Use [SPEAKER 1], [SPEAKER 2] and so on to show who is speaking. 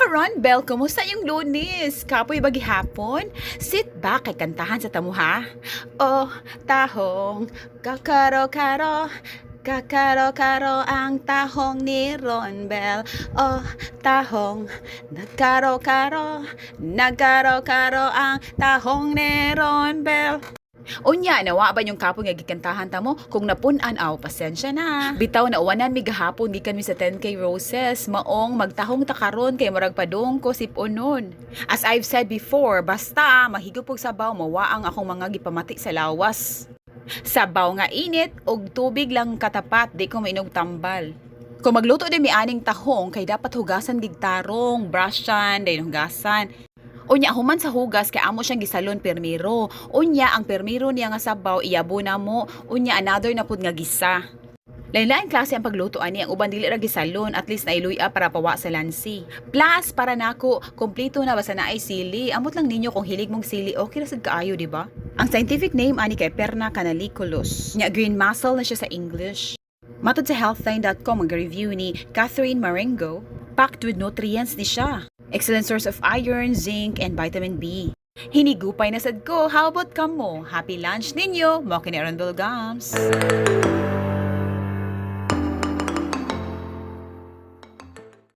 [SPEAKER 1] Ron Bell, kumusta yung Lunes? Kapoy ba gihapon? Sit back kay kantahan sa tamo ha. Oh, tahong, kakaro-karo, kakaro-karo ang tahong ni Ron Bell. Oh, tahong, nagkaro-karo, nagkaro-karo ang tahong ni Ron Bell. Unya, nawa ba yung kapon nga gikantahan ta mo? Kung napun-an aw, pasensya na. Bitaw na uwanan mi gahapon gikan mi sa 10K Roses, maong magtahong ta karon kay murag padung ko siponon. As I've said before, basta mahigupog sabaw mawa ang akong mga gipamati sa lawas. Sabaw nga init og tubig lang katapat, di ko mainog tambal. Kung magluto din mi aning tahong kay dapat hugasan gigtarong, brushan, dayon hugasan. Unya human sa hugas kay amo siyang gisalon permiro. Unya ang permiro niya nga sabaw iyabo na mo. Unya another na pud nga gisa. Lain-lain klase ang pagluto ani ang uban dili ra gisalon at least nailuya para pawa sa lansi. Plus para nako kompleto na basta naay sili. Amot lang ninyo kung hilig mong sili okay ra sad kaayo di ba? Ang scientific name ani kay Perna canaliculus. Nya green mussel na siya sa English. Matod sa healthline.com ang review ni Catherine Marengo, packed with nutrients ni siya. Excellent source of iron, zinc, and vitamin B. Hinigupay na sad ko. How about kamo? Happy lunch ninyo. Mo kini Ron Bell Gums.